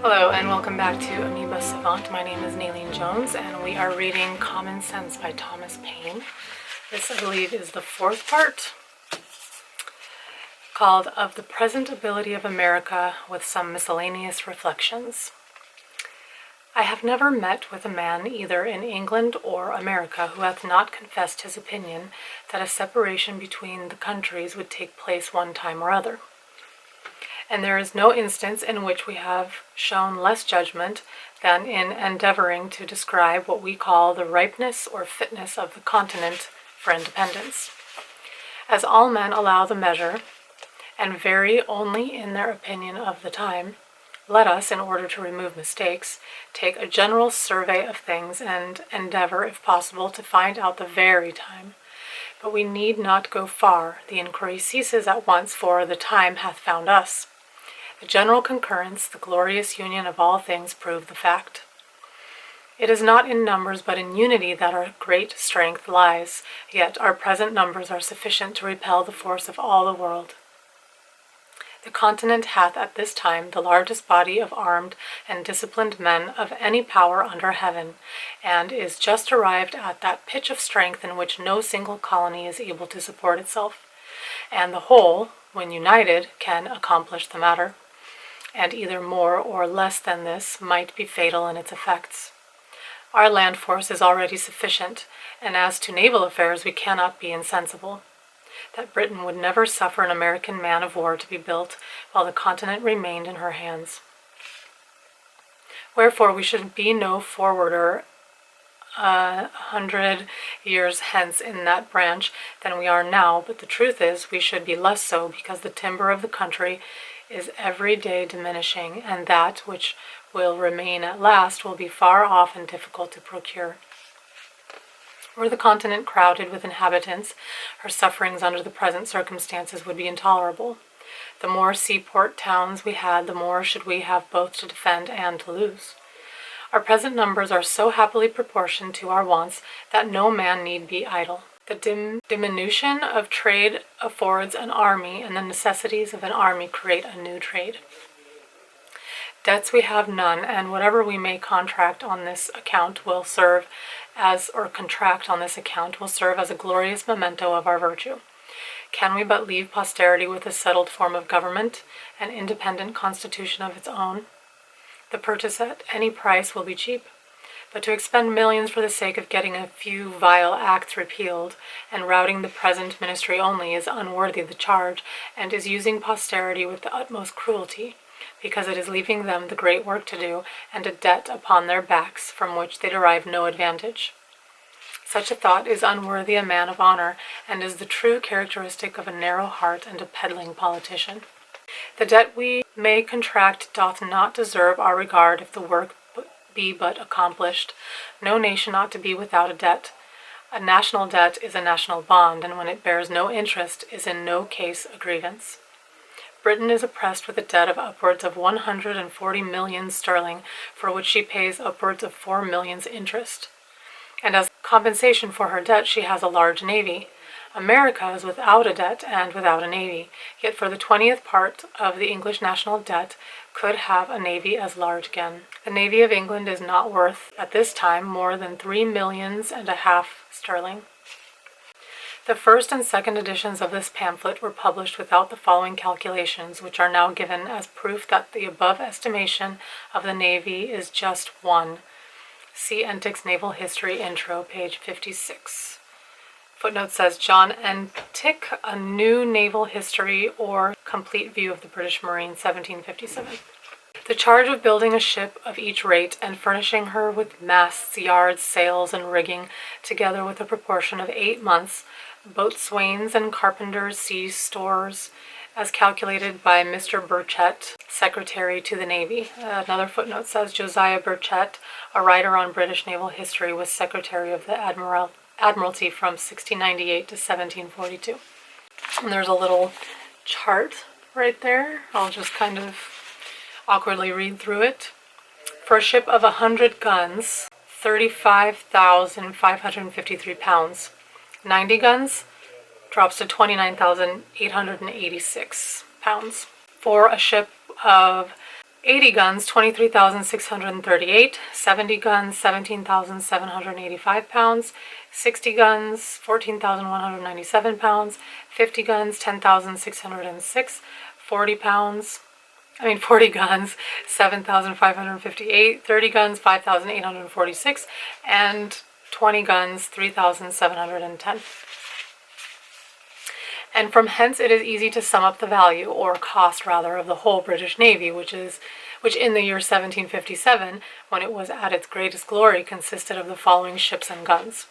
Hello and welcome back to Amoeba Savant. My name is Nalinne Jones and we are reading Common Sense by Thomas Paine. This, I believe, is the fourth part, called Of the Present Ability of America with Some Miscellaneous Reflections. I have never met with a man either in England or America who hath not confessed his opinion that a separation between the countries would take place one time or other. And there is no instance in which we have shown less judgment than in endeavoring to describe what we call the ripeness or fitness of the continent for independence. As all men allow the measure, and vary only in their opinion of the time, let us, in order to remove mistakes, take a general survey of things and endeavor, if possible, to find out the very time. But we need not go far. The inquiry ceases at once, for the time hath found us. The general concurrence, the glorious union of all things prove the fact. It is not in numbers but in unity that our great strength lies, yet our present numbers are sufficient to repel the force of all the world. The continent hath at this time the largest body of armed and disciplined men of any power under heaven, and is just arrived at that pitch of strength in which no single colony is able to support itself, and the whole, when united, can accomplish the matter, and either more or less than this might be fatal in its effects. Our land force is already sufficient, and as to naval affairs we cannot be insensible. That Britain would never suffer an American man of war to be built while the continent remained in her hands. Wherefore we should be no forwarder 100 years hence in that branch than we are now, but the truth is we should be less so, because the timber of the country is every day diminishing, and that which will remain at last will be far off and difficult to procure. Were the continent crowded with inhabitants, her sufferings under the present circumstances would be intolerable. The more seaport towns we had, the more should we have both to defend and to lose. Our present numbers are so happily proportioned to our wants that no man need be idle. The diminution of trade affords an army, and the necessities of an army create a new trade. Debts we have none, and whatever we may contract on this account will serve as a glorious memento of our virtue. Can we but leave posterity with a settled form of government, an independent constitution of its own, the purchase at any price will be cheap. But to expend millions for the sake of getting a few vile acts repealed, and routing the present ministry only, is unworthy the charge, and is using posterity with the utmost cruelty, because it is leaving them the great work to do, and a debt upon their backs from which they derive no advantage. Such a thought is unworthy a man of honor, and is the true characteristic of a narrow heart and a peddling politician. The debt we may contract doth not deserve our regard if the work be but accomplished. No nation ought to be without a debt. A national debt is a national bond, and when it bears no interest is in no case a grievance. Britain is oppressed with a debt of upwards of 140 millions sterling, for which she pays upwards of 4 millions interest. And as compensation for her debt she has a large navy. America is without a debt and without a navy, yet for the 20th part of the English national debt could have a navy as large again. The navy of England is not worth, at this time, more than 3.5 millions sterling. The first and second editions of this pamphlet were published without the following calculations, which are now given as proof that the above estimation of the navy is just 1. See Entick's Naval History Intro, page 56. Footnote says, John Entick, A New Naval History or Complete View of the British Marine, 1757. The charge of building a ship of each rate, and furnishing her with masts, yards, sails, and rigging, together with a proportion of 8 months, boatswains and carpenters' sea stores, as calculated by Mr. Burchett, Secretary to the Navy. Another footnote says, Josiah Burchett, a writer on British naval history, was Secretary of the Admiralty from 1698 to 1742. And there's a little chart right there. I'll just kind of awkwardly read through it. For a ship of 100 guns, 35,553 pounds. 90 guns drops to 29,886 pounds. For a ship of 80 guns, 23,638, 70 guns, 17,785 pounds, 60 guns, 14,197 pounds, 50 guns, 10,606, 40 guns, 7,558, 30 guns, 5,846, and 20 guns, 3,710. And from hence it is easy to sum up the value, or cost rather, of the whole British Navy, which in the year 1757, when it was at its greatest glory, consisted of the following ships and guns.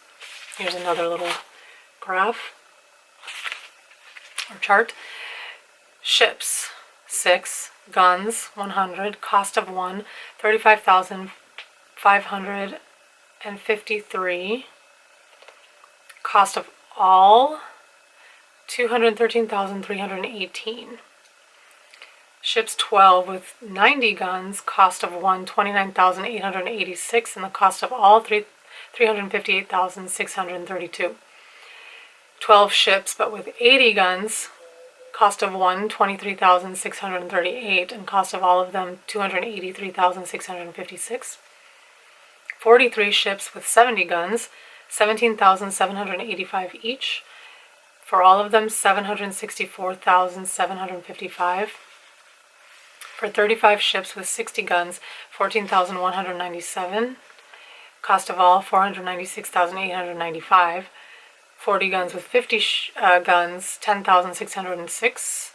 Here's another little graph or chart. Ships, 6. Guns, 100. Cost of one, 35,553. Cost of all, 213,318. Ships 12 with 90 guns, cost of one, 29,886, and the cost of all, 358,632. 12 ships but with 80 guns, cost of one, 23,638, and cost of all of them, 283,656. 43 ships with 70 guns, 17,785 each. For all of them, 764,755. For 35 ships with 60 guns, 14,197. Cost of all, 496,895. 40 guns with 50 guns, 10,606.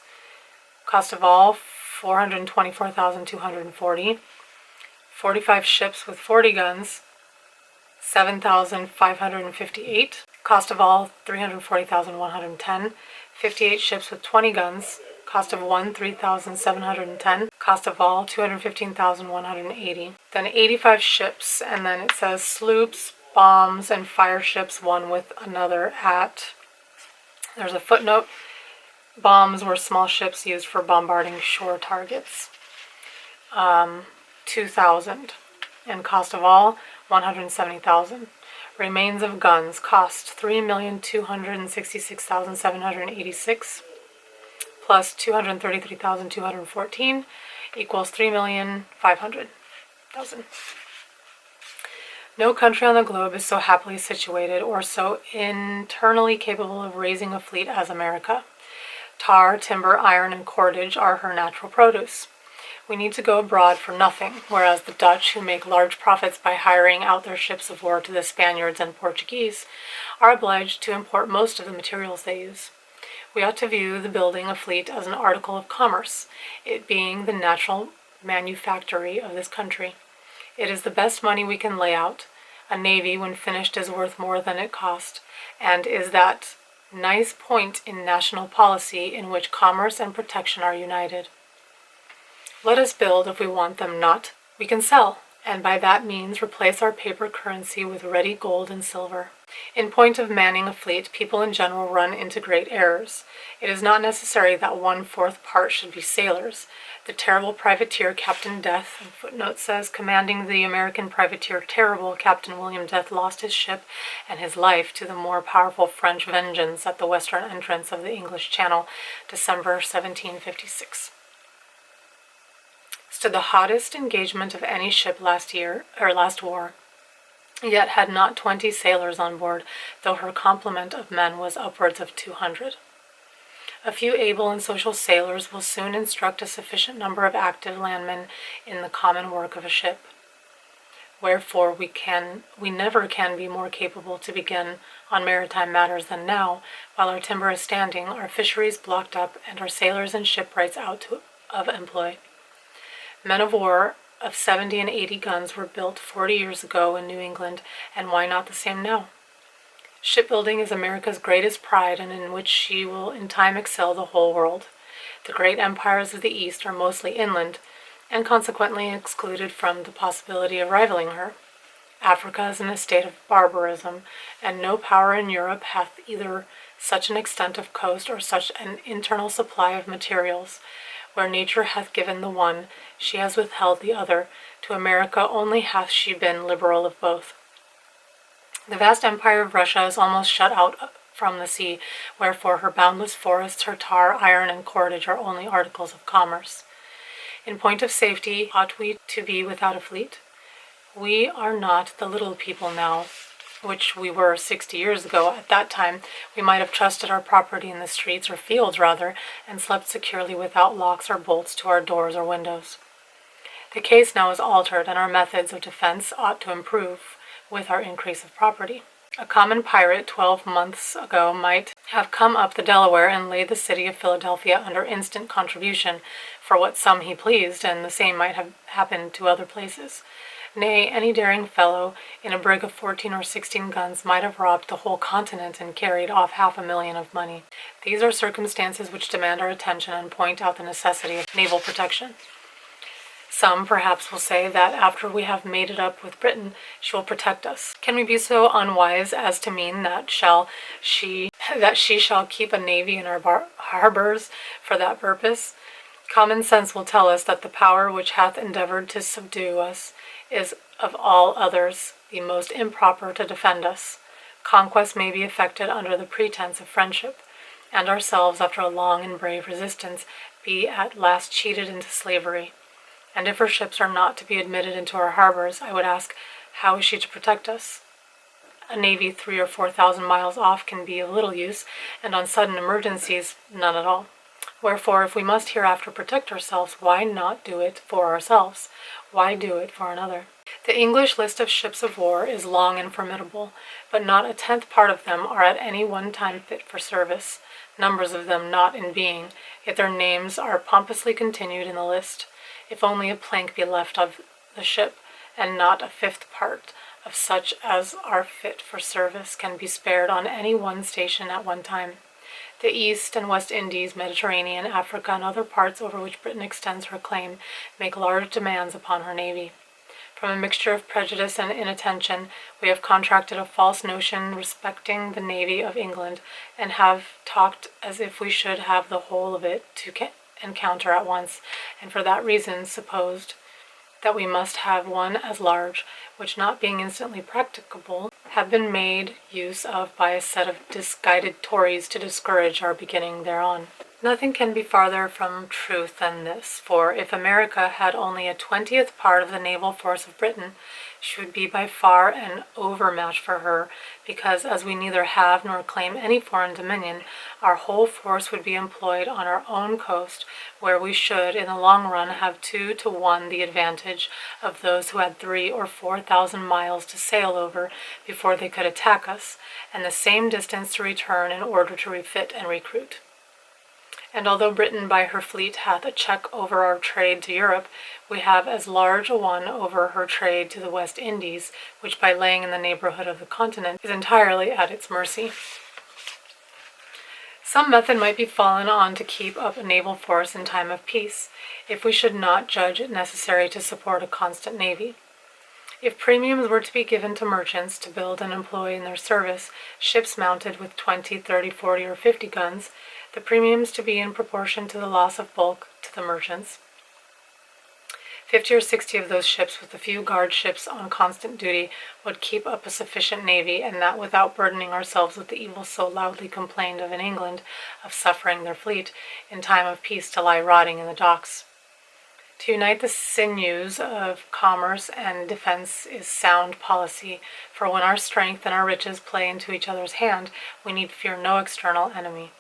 Cost of all, 424,240. 45 ships with 40 guns, 7,558. Cost of all, 340,110. 58 ships with 20 guns. Cost of one, 3,710. Cost of all, 215,180. Then 85 ships, and then it says sloops, bombs, and fire ships, one with another at. There's a footnote. Bombs were small ships used for bombarding shore targets. 2,000. And cost of all, 170,000. Remains of guns, cost 3,266,786 plus 233,214 equals 3,500,000. No country on the globe is so happily situated or so internally capable of raising a fleet as America. Tar, timber, iron, and cordage are her natural produce. We need to go abroad for nothing, whereas the Dutch, who make large profits by hiring out their ships of war to the Spaniards and Portuguese, are obliged to import most of the materials they use. We ought to view the building a fleet as an article of commerce, it being the natural manufactory of this country. It is the best money we can lay out. A navy, when finished, is worth more than it cost, and is that nice point in national policy in which commerce and protection are united. Let us build if we want them not. We can sell, and by that means replace our paper currency with ready gold and silver. In point of manning a fleet, people in general run into great errors. It is not necessary that 1/4 part should be sailors. The terrible privateer Captain Death, and footnote says, commanding the American privateer Terrible, Captain William Death lost his ship and his life to the more powerful French Vengeance at the western entrance of the English Channel, December 1756. Stood the hottest engagement of any ship last war, yet had not 20 sailors on board, though her complement of men was upwards of 200. A few able and social sailors will soon instruct a sufficient number of active landmen in the common work of a ship. Wherefore we never can be more capable to begin on maritime matters than now, while our timber is standing, our fisheries blocked up, and our sailors and shipwrights out of employ. Men of war of 70 and 80 guns were built 40 years ago in New England, and why not the same now? Shipbuilding is America's greatest pride, and in which she will in time excel the whole world. The great empires of the East are mostly inland, and consequently excluded from the possibility of rivaling her. Africa is in a state of barbarism, and no power in Europe hath either such an extent of coast or such an internal supply of materials. Where nature hath given the one, she has withheld the other. To America only hath she been liberal of both. The vast empire of Russia is almost shut out from the sea, wherefore her boundless forests, her tar, iron, and cordage are only articles of commerce. In point of safety, ought we to be without a fleet? We are not the little people now, which we were 60 years ago. At that time, we might have trusted our property in the streets, or fields rather, and slept securely without locks or bolts to our doors or windows. The case now is altered, and our methods of defense ought to improve with our increase of property. A common pirate 12 months ago might have come up the Delaware and laid the city of Philadelphia under instant contribution for what sum he pleased, and the same might have happened to other places. Nay, any daring fellow in a brig of 14 or 16 guns might have robbed the whole continent and carried off $500,000 of money. These are circumstances which demand our attention and point out the necessity of naval protection. Some, perhaps, will say that after we have made it up with Britain, she will protect us. Can we be so unwise as to mean that she shall keep a navy in our harbors for that purpose? Common sense will tell us that the power which hath endeavored to subdue us is of all others the most improper to defend us. Conquest may be effected under the pretense of friendship, and ourselves, after a long and brave resistance, be at last cheated into slavery. And if her ships are not to be admitted into our harbors, I would ask, how is she to protect us? A navy 3,000 or 4,000 miles off can be of little use, and on sudden emergencies, none at all. Wherefore, if we must hereafter protect ourselves, why not do it for ourselves? Why do it for another? The English list of ships of war is long and formidable, but not a tenth part of them are at any one time fit for service, numbers of them not in being, yet their names are pompously continued in the list. If only a plank be left of the ship, and not a fifth part of such as are fit for service can be spared on any one station at one time. The East and West Indies, Mediterranean, Africa, and other parts over which Britain extends her claim make large demands upon her navy. From a mixture of prejudice and inattention, we have contracted a false notion respecting the navy of England, and have talked as if we should have the whole of it to encounter at once, and for that reason supposed that we must have one as large, which not being instantly practicable, have been made use of by a set of disguided Tories to discourage our beginning thereon. Nothing can be farther from truth than this, for if America had only a 20th part of the naval force of Britain, she would be by far an overmatch for her, because as we neither have nor claim any foreign dominion, our whole force would be employed on our own coast, where we should, in the long run, have 2 to 1 the advantage of those who had 3,000 or 4,000 miles to sail over before they could attack us, and the same distance to return in order to refit and recruit. And although Britain by her fleet hath a check over our trade to Europe, we have as large a one over her trade to the West Indies, which by laying in the neighborhood of the continent is entirely at its mercy. Some method might be fallen on to keep up a naval force in time of peace, if we should not judge it necessary to support a constant navy. If premiums were to be given to merchants to build and employ in their service ships mounted with 20, 30, 40, or 50 guns, the premiums to be in proportion to the loss of bulk to the merchants. 50 or 60 of those ships, with a few guard ships on constant duty, would keep up a sufficient navy, and that without burdening ourselves with the evil so loudly complained of in England, of suffering their fleet, in time of peace, to lie rotting in the docks. To unite the sinews of commerce and defense is sound policy, for when our strength and our riches play into each other's hand, we need fear no external enemy.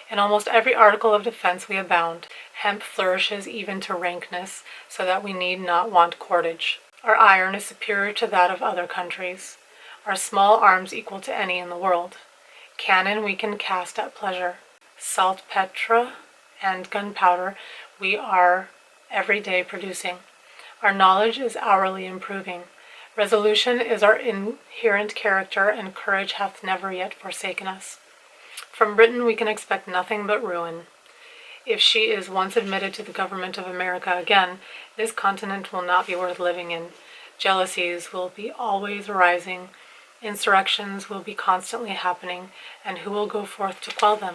In almost every article of defense we abound. Hemp flourishes even to rankness, so that we need not want cordage. Our iron is superior to that of other countries. Our small arms equal to any in the world. Cannon we can cast at pleasure. Saltpetre and gunpowder we are every day producing. Our knowledge is hourly improving. Resolution is our inherent character, and courage hath never yet forsaken us. From Britain we can expect nothing but ruin. If she is once admitted to the government of America again, this continent will not be worth living in. Jealousies will be always arising, insurrections will be constantly happening, and who will go forth to quell them?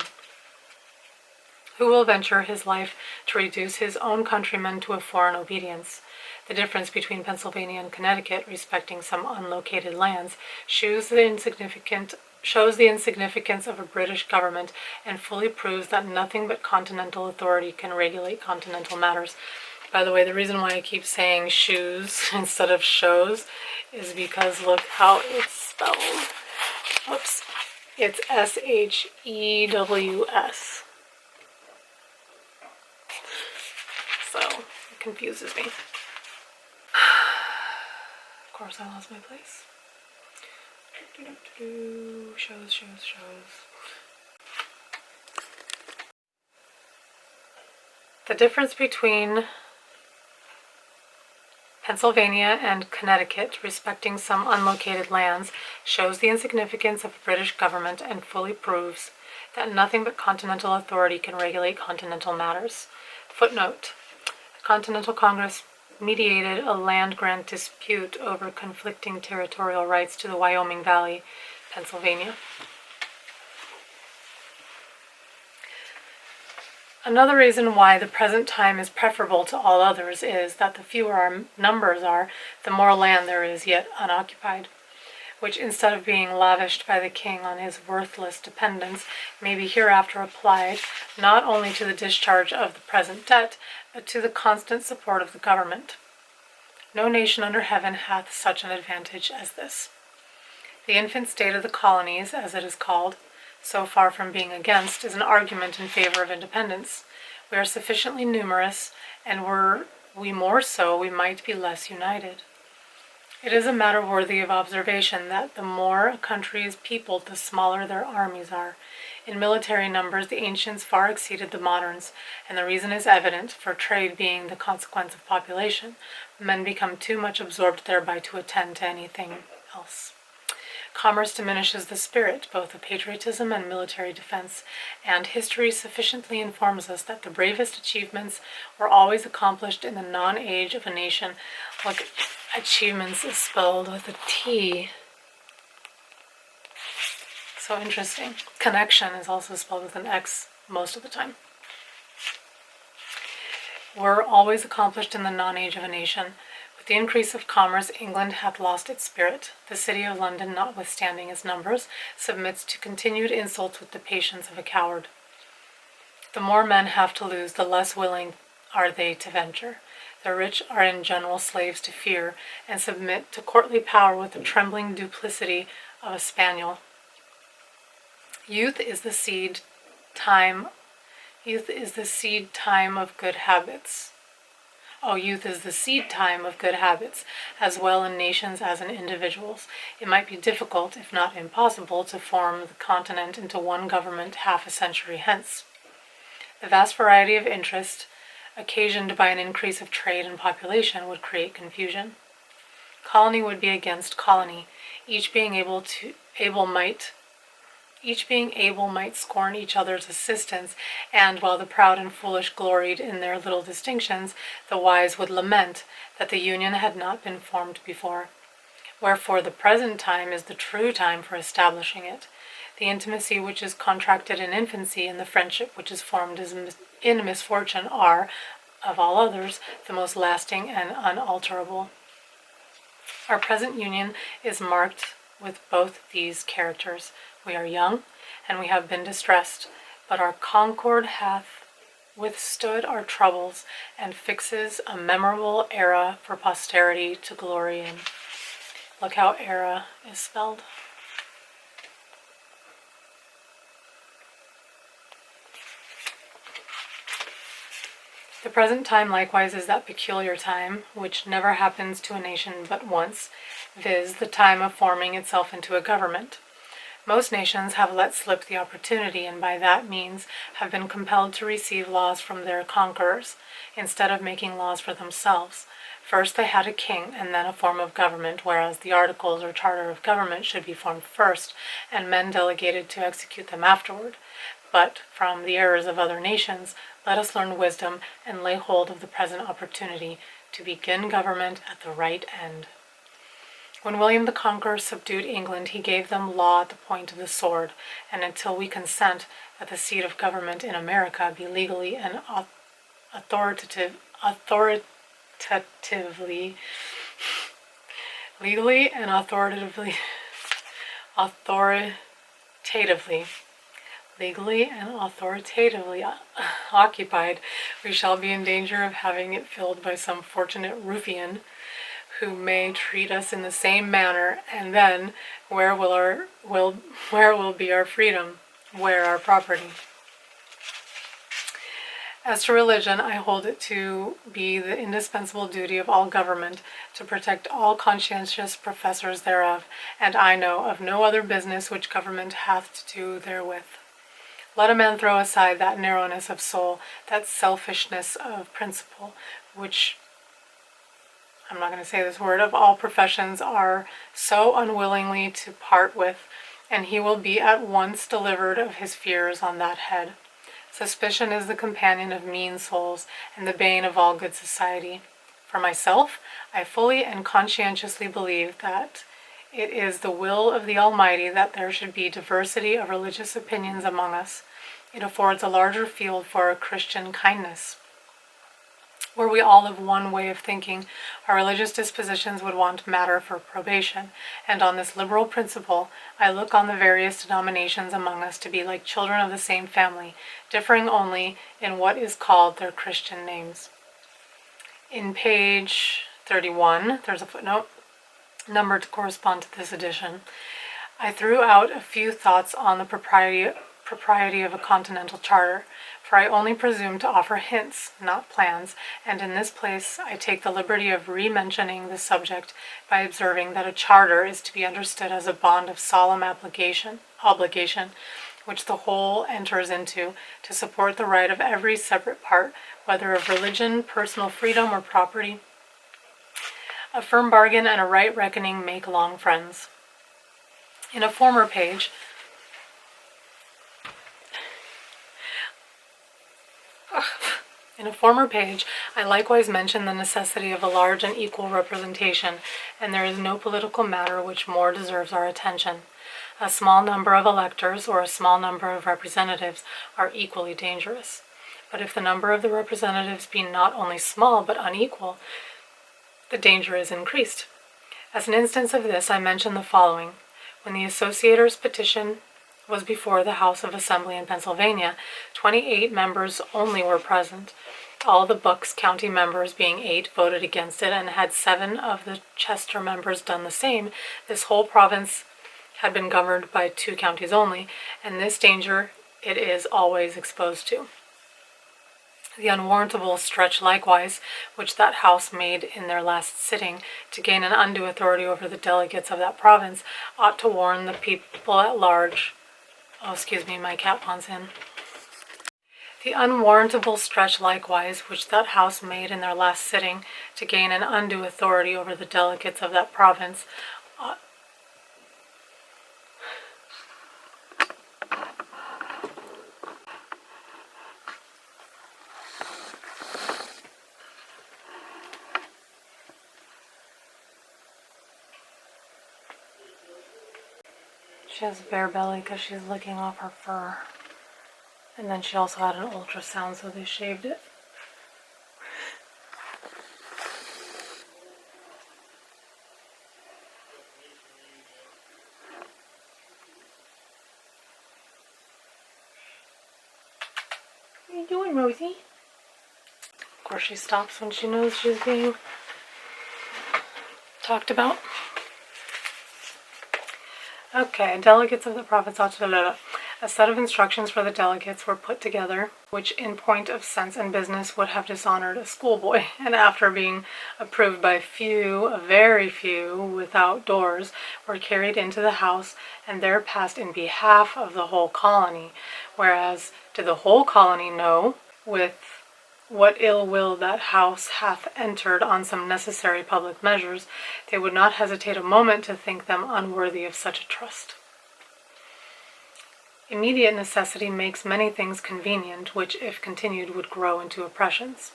Who will venture his life to reduce his own countrymen to a foreign obedience? The difference between Pennsylvania and Connecticut respecting some unlocated lands shows the insignificance of a British government, and fully proves that nothing but continental authority can regulate continental matters. By the way, the reason why I keep saying shoes instead of shows is because look how it's spelled. Whoops. It's S-H-E-W-S. So, it confuses me. Of course, I lost my place. Shows. The difference between Pennsylvania and Connecticut respecting some unlocated lands shows the insignificance of the British government and fully proves that nothing but continental authority can regulate continental matters. Footnote: the Continental Congress mediated a land grant dispute over conflicting territorial rights to the Wyoming Valley, Pennsylvania. Another reason why the present time is preferable to all others is that the fewer our numbers are, the more land there is yet unoccupied, which instead of being lavished by the king on his worthless dependents, may be hereafter applied not only to the discharge of the present debt, but to the constant support of the government. No nation under heaven hath such an advantage as this. The infant state of the colonies, as it is called, so far from being against, is an argument in favor of independence. We are sufficiently numerous, and were we more so, we might be less united. It is a matter worthy of observation that the more a country is peopled, the smaller their armies are. In military numbers, the ancients far exceeded the moderns, and the reason is evident, for trade being the consequence of population, men become too much absorbed thereby to attend to anything else. Commerce diminishes the spirit, both of patriotism and military defense, and history sufficiently informs us that the bravest achievements were always accomplished in the non-age of a nation. Look, achievements is spelled with a T. So interesting. Connection is also spelled with an X most of the time. Were always accomplished in the non-age of a nation. With the increase of commerce, England hath lost its spirit. The city of London, notwithstanding its numbers, submits to continued insults with the patience of a coward. The more men have to lose, the less willing are they to venture. The rich are in general slaves to fear, and submit to courtly power with the trembling duplicity of a spaniel. Youth is the seed time of good habits. Youth is the seed time of good habits, as well in nations as in individuals. It might be difficult, if not impossible, to form the continent into one government half a century hence. The vast variety of interest occasioned by an increase of trade and population would create confusion. Colony would be against colony, each being able might scorn each other's assistance, and while the proud and foolish gloried in their little distinctions, the wise would lament that the union had not been formed before. Wherefore the present time is the true time for establishing it. The intimacy which is contracted in infancy and the friendship which is formed in misfortune are, of all others, the most lasting and unalterable. Our present union is marked with both these characters. We are young, and we have been distressed, but our concord hath withstood our troubles, and fixes a memorable era for posterity to glory in. Look how era is spelled. The present time likewise is that peculiar time, which never happens to a nation but once, viz. The time of forming itself into a government. Most nations have let slip the opportunity, and by that means have been compelled to receive laws from their conquerors, instead of making laws for themselves. First they had a king, and then a form of government, whereas the articles or charter of government should be formed first, and men delegated to execute them afterward. But, from the errors of other nations, let us learn wisdom, and lay hold of the present opportunity to begin government at the right end. When William the Conqueror subdued England, he gave them law at the point of the sword, and until we consent that the seat of government in America be legally and authoritatively occupied, we shall be in danger of having it filled by some fortunate ruffian who may treat us in the same manner, and then where will be our freedom, where our property? As to religion, I hold it to be the indispensable duty of all government to protect all conscientious professors thereof, and I know of no other business which government hath to do therewith. Let a man throw aside that narrowness of soul, that selfishness of principle, which, I'm not going to say this word, of all professions are so unwillingly to part with, and he will be at once delivered of his fears on that head. Suspicion is the companion of mean souls, and the bane of all good society. For myself, I fully and conscientiously believe that it is the will of the Almighty that there should be diversity of religious opinions among us. It affords a larger field for a Christian kindness. Were we all of one way of thinking, our religious dispositions would want matter for probation, and on this liberal principle, I look on the various denominations among us to be like children of the same family, differing only in what is called their Christian names. In page 31, there's a footnote, numbered to correspond to this edition. I threw out a few thoughts on the propriety of a continental charter, for I only presume to offer hints, not plans, and in this place I take the liberty of re-mentioning the subject by observing that a charter is to be understood as a bond of solemn obligation, which the whole enters into to support the right of every separate part, whether of religion, personal freedom, or property. A firm bargain and a right reckoning make long friends. In a former page, I likewise mention the necessity of a large and equal representation, and there is no political matter which more deserves our attention. A small number of electors or a small number of representatives are equally dangerous. But if the number of the representatives be not only small but unequal, the danger is increased. As an instance of this, I mention the following. When the Associators' petition was before the House of Assembly in Pennsylvania, 28 members only were present. All the Bucks County members, being 8, voted against it, and had 7 of the Chester members done the same, this whole province had been governed by 2 counties only, and this danger it is always exposed to. The unwarrantable stretch likewise, which that House made in their last sitting, to gain an undue authority over the delegates of that province, ought to warn the people at large. Oh, excuse me, my cat wants in. The unwarrantable stretch likewise, which that House made in their last sitting, to gain an undue authority over the delegates of that province, She has a bare belly because she's licking off her fur. And then she also had an ultrasound, so they shaved it. What are you doing, Rosie? Of course she stops when she knows she's being talked about. Okay, delegates of the province ought to... A set of instructions for the delegates were put together, which in point of sense and business would have dishonored a schoolboy, and after being approved by few, a very few, without doors, were carried into the House, and there passed in behalf of the whole colony, whereas did the whole colony know with what ill will that House hath entered on some necessary public measures, they would not hesitate a moment to think them unworthy of such a trust. Immediate necessity makes many things convenient, which, if continued, would grow into oppressions.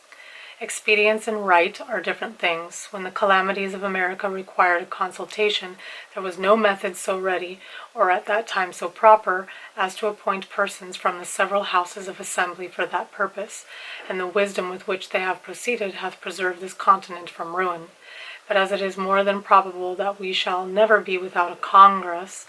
Expedience and right are different things. When the calamities of America required a consultation, there was no method so ready, or at that time so proper, as to appoint persons from the several houses of assembly for that purpose, and the wisdom with which they have proceeded hath preserved this continent from ruin. But as it is more than probable that we shall never be without a Congress,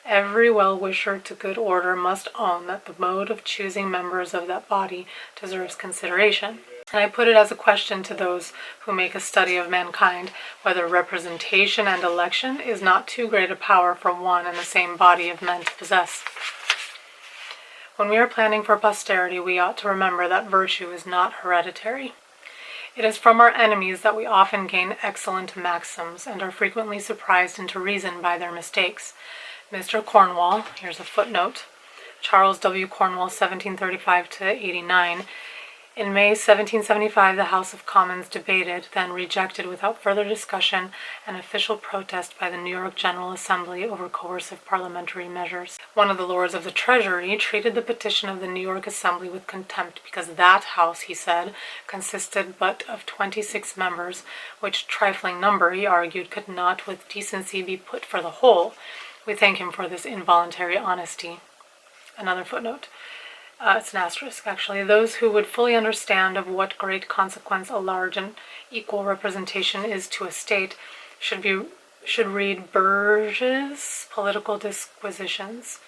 Every well-wisher to good order must own that the mode of choosing members of that body deserves consideration. And I put it as a question to those who make a study of mankind, whether representation and election is not too great a power for one and the same body of men to possess. When we are planning for posterity, we ought to remember that virtue is not hereditary. It is from our enemies that we often gain excellent maxims and are frequently surprised into reason by their mistakes. Mr. Cornwall, here's a footnote, Charles W. Cornwall, 1735-89. In May 1775, the House of Commons debated, then rejected without further discussion, an official protest by the New York General Assembly over coercive parliamentary measures. One of the Lords of the Treasury treated the petition of the New York Assembly with contempt because that House, he said, consisted but of 26 members, which trifling number, he argued, could not with decency be put for the whole. We thank him for this involuntary honesty. Another footnote. It's an asterisk, actually. Those who would fully understand of what great consequence a large and equal representation is to a state should read Burge's Political Disquisitions.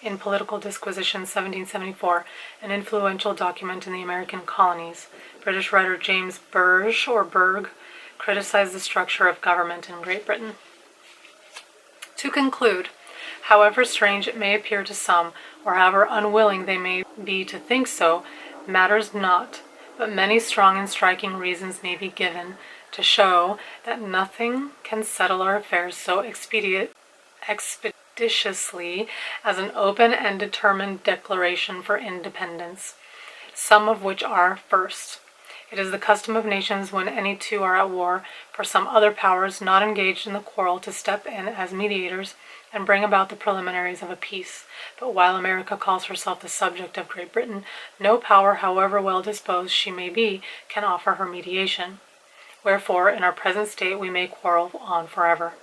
In Political Disquisitions, 1774, an influential document in the American colonies. British writer James Burge, or Berg, criticized the structure of government in Great Britain. To conclude, however strange it may appear to some, or however unwilling they may be to think so, matters not, but many strong and striking reasons may be given to show that nothing can settle our affairs so expeditiously as an open and determined declaration for independence, some of which are, first, it is the custom of nations when any two are at war for some other powers not engaged in the quarrel to step in as mediators and bring about the preliminaries of a peace. But while America calls herself the subject of Great Britain, no power, however well disposed she may be, can offer her mediation. Wherefore, in our present state, we may quarrel on forever.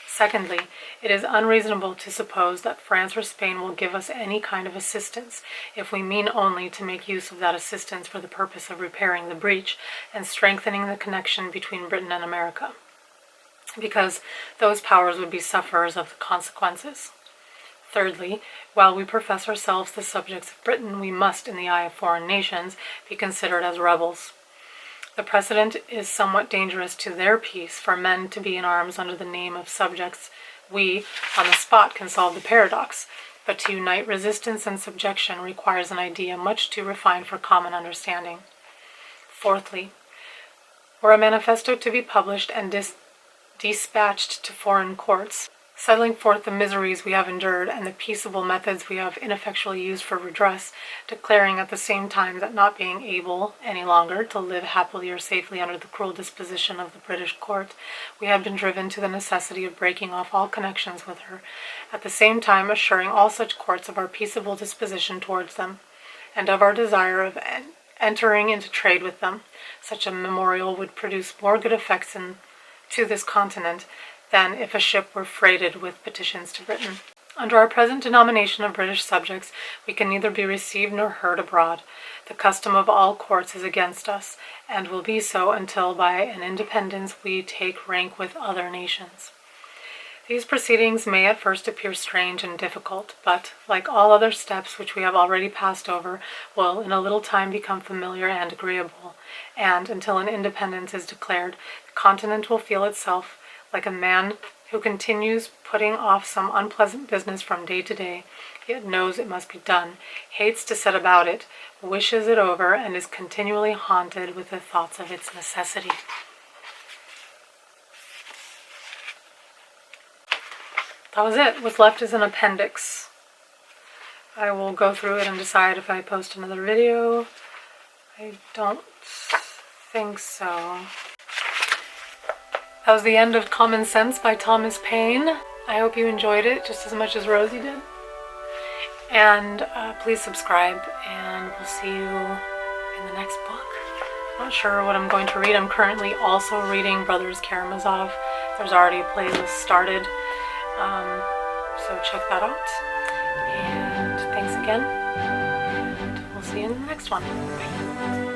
Secondly, it is unreasonable to suppose that France or Spain will give us any kind of assistance, if we mean only to make use of that assistance for the purpose of repairing the breach and strengthening the connection between Britain and America, because those powers would be sufferers of the consequences. Thirdly, while we profess ourselves the subjects of Britain, we must, in the eye of foreign nations, be considered as rebels. The precedent is somewhat dangerous to their peace for men to be in arms under the name of subjects. We, on the spot, can solve the paradox, but to unite resistance and subjection requires an idea much too refined for common understanding. Fourthly, were a manifesto to be published and dispatched to foreign courts, setting forth the miseries we have endured and the peaceable methods we have ineffectually used for redress, declaring at the same time that not being able any longer to live happily or safely under the cruel disposition of the British court, we had been driven to the necessity of breaking off all connections with her, at the same time assuring all such courts of our peaceable disposition towards them, and of our desire of entering into trade with them. Such a memorial would produce more good effects to this continent than if a ship were freighted with petitions to Britain. Under our present denomination of British subjects, we can neither be received nor heard abroad. The custom of all courts is against us, and will be so until by an independence we take rank with other nations. These proceedings may at first appear strange and difficult, but, like all other steps which we have already passed over, will in a little time become familiar and agreeable, and, until an independence is declared, the continent will feel itself like a man who continues putting off some unpleasant business from day to day, yet knows it must be done, hates to set about it, wishes it over, and is continually haunted with the thoughts of its necessity. That was it. What's left is an appendix. I will go through it and decide if I post another video. I don't think so. That was the end of Common Sense by Thomas Paine. I hope you enjoyed it just as much as Rosie did. And please subscribe, and we'll see you in the next book. I'm not sure what I'm going to read. I'm currently also reading Brothers Karamazov. There's already a playlist started, so check that out. And thanks again, and we'll see you in the next one. Bye.